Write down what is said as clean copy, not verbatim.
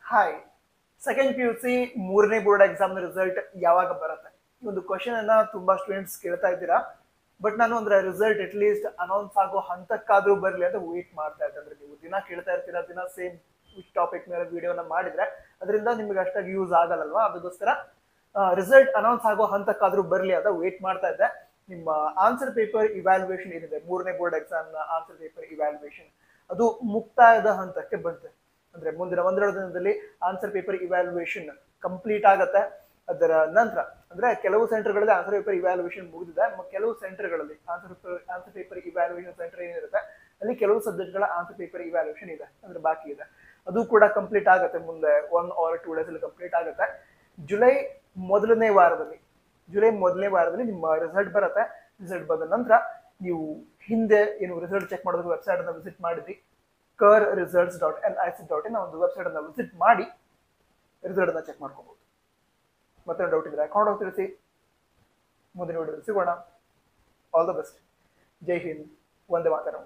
Hi, second P U C ಮೂರನೇ board exam result ಯಾವಾಗ ಬರುತ್ತೆ? ಈ ಒಂದು ಕ್ವಶನ್ ಅನ್ನ ತುಂಬಾ ಸ್ಟೂಡೆಂಟ್ಸ್ ಕೇಳ್ತಾ ಇದ್ದೀರಾ. ಬಟ್ ನಾನು ಅಂದ್ರೆ ರಿಸಲ್ಟ್ ಅಟ್ ಲೀಸ್ಟ್ ಅನೌನ್ಸ್ ಆಗೋ ಹಂತಕ್ಕಾದ್ರೂ ಬರಲಿ ಅಂತ ವೇಟ್ ಮಾಡ್ತಾ ಇದ್ದೆ. ಅಂದ್ರೆ ನೀವು ದಿನ ಕೇಳ್ತಾ ಇರ್ತೀರಾ, ದಿನ ಸೇಮ್ ಟಾಪಿಕ್ ಮೇಲೆ ವಿಡಿಯೋನ ಮಾಡಿದ್ರೆ ಅದರಿಂದ ನಿಮ್ಗೆ ಅಷ್ಟಾಗಿ ಯೂಸ್ ಆಗಲ್ಲಲ್ವಾ. ಅದಕ್ಕೋಸ್ಕರ ರಿಸಲ್ಟ್ ಅನೌನ್ಸ್ ಆಗೋ ಹಂತಕ್ಕಾದ್ರೂ ಬರಲಿ ಅಂತ ವೇಟ್ ಮಾಡ್ತಾ ಇದ್ದೆ. ನಿಮ್ಮ ಆನ್ಸರ್ ಪೇಪರ್ ಇವ್ಯಾಲ್ಯೂಯೇಷನ್ ಏನಿದೆ, ಮೂರನೇ ಬೋರ್ಡ್ ಎಕ್ಸಾಮ್ ನ ಆನ್ಸರ್ ಪೇಪರ್ ಇವ್ಯಾಲ್ಯೂಯೇಷನ್ ಅದು ಮುಕ್ತಾಯದ ಹಂತಕ್ಕೆ ಬಂತು. ಅಂದ್ರೆ ಮುಂದಿನ ಒಂದೆರಡು ದಿನದಲ್ಲಿ ಆನ್ಸರ್ ಪೇಪರ್ ಇವ್ಯಾಲ್ಯೂಯೇಷನ್ ಕಂಪ್ಲೀಟ್ ಆಗತ್ತೆ. ಅದರ ನಂತರ ಅಂದ್ರೆ ಕೆಲವು ಸೆಂಟರ್ಗಳಲ್ಲಿ ಆನ್ಸರ್ ಪೇಪರ್ ಇವ್ಯಾಲ್ಯೂಯೇಷನ್ ಮುಗಿದಿದೆ. ಕೆಲವು ಸೆಂಟರ್ಗಳಲ್ಲಿ ಆನ್ಸರ್ ಪೇಪರ್ ಇವ್ಯಾಲ್ಯೂಯೇಷನ್ ಸೆಂಟರ್ ಏನಿರುತ್ತೆ ಅಲ್ಲಿ ಕೆಲವು ಸಬ್ಜೆಕ್ಟ್ಗಳ ಆನ್ಸರ್ ಪೇಪರ್ ಇವ್ಯಾಲ್ಯೂಯೇಷನ್ ಇದೆ, ಅಂದ್ರೆ ಬಾಕಿ ಇದೆ. ಅದು ಕೂಡ ಕಂಪ್ಲೀಟ್ ಆಗುತ್ತೆ ಮುಂದೆ 1 or 2 days ಅಲ್ಲಿ ಕಂಪ್ಲೀಟ್ ಆಗುತ್ತೆ. ಜುಲೈ ಮೊದಲನೇ ವಾರದಲ್ಲಿ ನಿಮ್ಮ ರಿಸಲ್ಟ್ ಬರುತ್ತೆ. ರಿಸಲ್ಟ್ ಬಂದ ನಂತರ ನೀವು ಹಿಂದೆ ಏನು ರಿಸಲ್ಟ್ ಚೆಕ್ ಮಾಡೋದಕ್ಕೆ ವೆಬ್ಸೈಟ್ ಅನ್ನ ವಿಸಿಟ್ ಮಾಡಿದ್ರಿ, kerresults.nic.in ಒಂದು ವೆಬ್ಸೈಟ್ ಅನ್ನ ವಿಸಿಟ್ ಮಾಡಿ ರಿಸಲ್ಟ್ ಅನ್ನ ಚೆಕ್ ಮಾಡ್ಕೋಬಹುದು. ಮತ್ತೆ ಡೌಟ್ ಇದ್ರೆ ಅಕೌಂಟ್ ಹೋಗಿ ತಿಳಿಸಿ. ಮುಂದಿನ ವಿಡಿಯೋದಲ್ಲಿ ಸಿಗೋಣ. All the best. ಜೈ ಹಿಂದ್, ವಂದೇ ಮಾತರಂ.